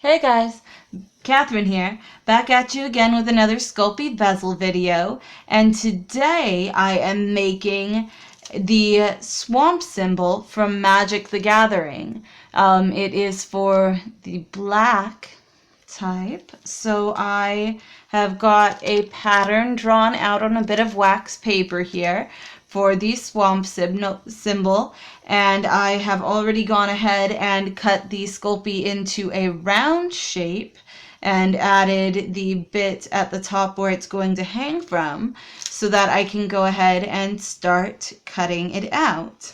Hey guys, Catherine here, back at you again with another Sculpey Bezel video, and today I am making the swamp symbol from Magic the Gathering. It is for the black type, so I have got a pattern drawn out on a bit of wax paper here for the swamp symbol, and I have already gone ahead and cut the Sculpey into a round shape and added the bit at the top where it's going to hang from so that I can go ahead and start cutting it out.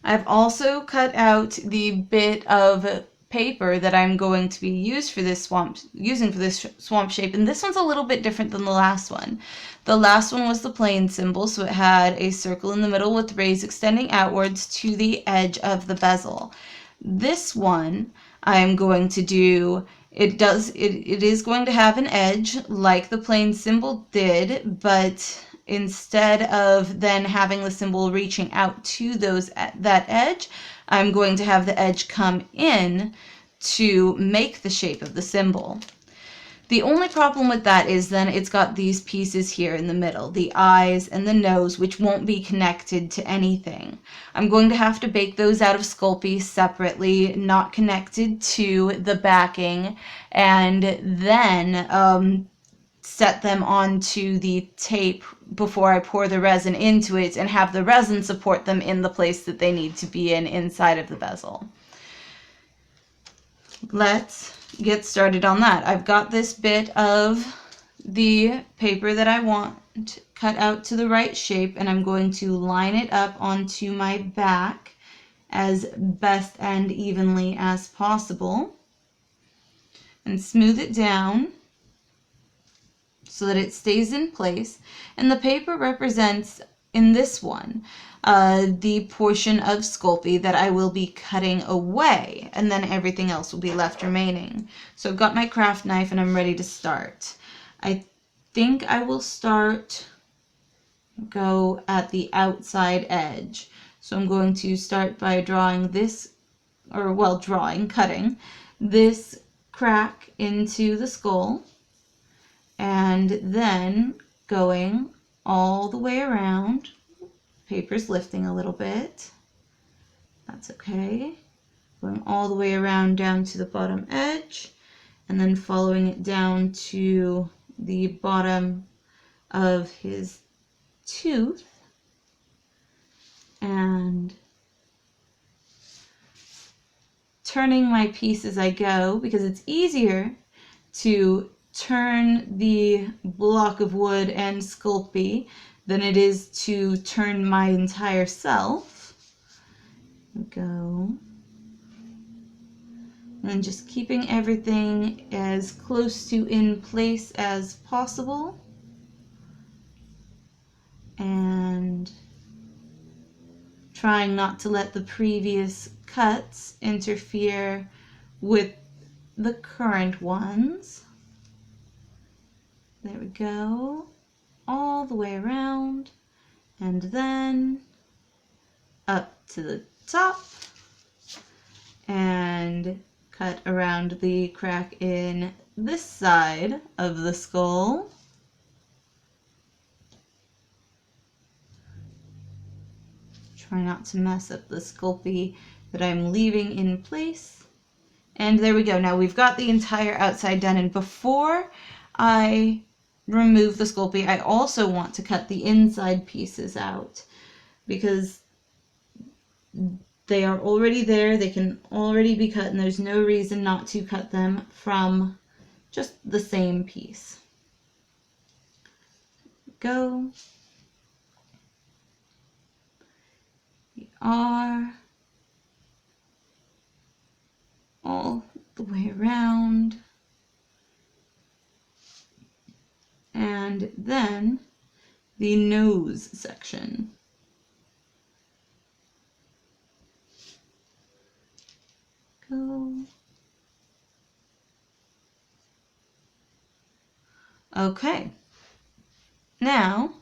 I've also cut out the bit of paper that I'm going to be using for this swamp shape, and this one's a little bit different than the last one. The last one was the plain symbol, so it had a circle in the middle with rays extending outwards to the edge of the bezel. This one I'm going to do, it is going to have an edge like the plain symbol did, but instead of then having the symbol reaching out to that edge, I'm going to have the edge come in to make the shape of the symbol. The only problem with that is then it's got these pieces here in the middle, the eyes and the nose, which won't be connected to anything. I'm going to have to bake those out of Sculpey separately, not connected to the backing, and then set them onto the tape before I pour the resin into it and have the resin support them in the place that they need to be inside of the bezel. Let's get started on that. I've got this bit of the paper that I want cut out to the right shape, and I'm going to line it up onto my back as best and evenly as possible and smooth it down so that it stays in place. And the paper represents, in this one, the portion of Sculpey that I will be cutting away, and then everything else will be left remaining. So I've got my craft knife and I'm ready to start. I think I will go at the outside edge. So I'm going to start by drawing this, cutting this crack into the skull, and then going all the way around. Paper's lifting a little bit. That's okay. Going all the way around down to the bottom edge, and then following it down to the bottom of his tooth, and turning my piece as I go, because it's easier to turn the block of wood and Sculpey than it is to turn my entire self. Go. And just keeping everything as close to in place as possible. And trying not to let the previous cuts interfere with the current ones. There we go. All the way around, and then up to the top, and cut around the crack in this side of the skull. Try not to mess up the Sculpey that I'm leaving in place. And there we go. Now we've got the entire outside done, and before I remove the Sculpey, I also want to cut the inside pieces out because they are already there, they can already be cut, and there's no reason not to cut them from just the same piece. Go. We are all the way around. And then the nose section. Go. Okay. Now,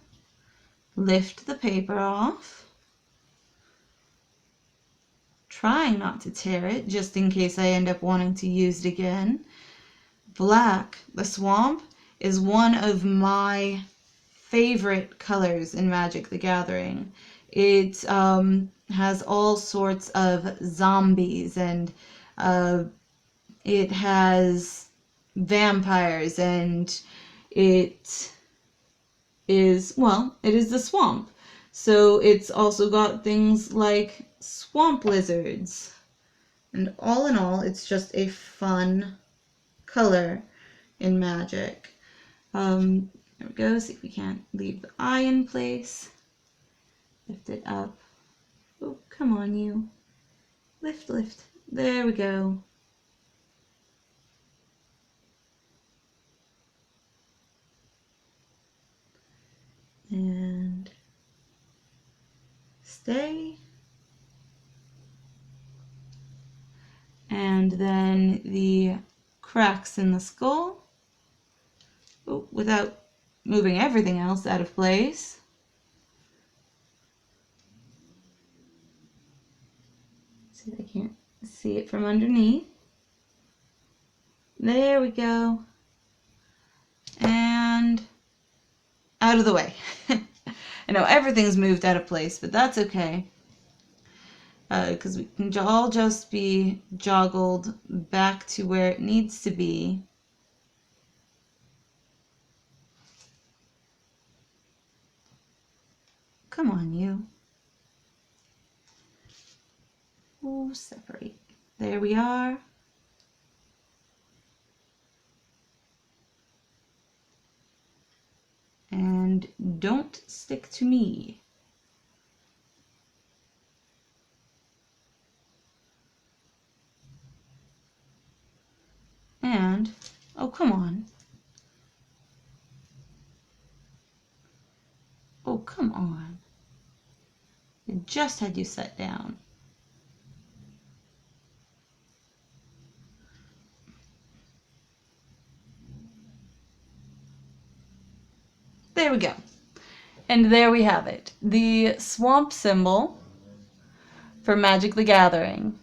lift the paper off. trying not to tear it, just in case I end up wanting to use it again. Black, the swamp, is one of my favorite colors in Magic the Gathering. It has all sorts of zombies, and it has vampires, and it is the swamp. So it's also got things like swamp lizards. And all in all, it's just a fun color in Magic. There we go. See if we can't leave the eye in place. Lift it up. Oh, come on, you. Lift, lift. There we go. And stay. And then the cracks in the skull. Oh, without moving everything else out of place. See if I can't see it from underneath. There we go. And out of the way. I know everything's moved out of place, but that's okay. Because we can all just be joggled back to where it needs to be. Come on, you. Oh, separate. There we are. And don't stick to me. And, oh, come on. Oh, come on. I just had you set down. There we go. And there we have it. The swamp symbol for Magic the Gathering.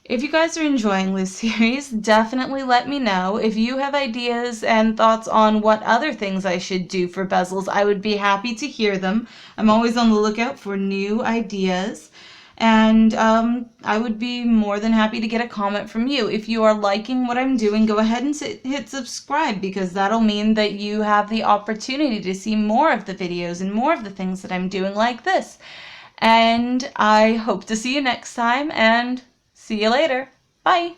If you guys are enjoying this series, definitely let me know. If you have ideas and thoughts on what other things I should do for bezels, I would be happy to hear them. I'm always on the lookout for new ideas. And I would be more than happy to get a comment from you. If you are liking what I'm doing, go ahead and hit subscribe, because that'll mean that you have the opportunity to see more of the videos and more of the things that I'm doing like this. And I hope to see you next time, and see you later. Bye.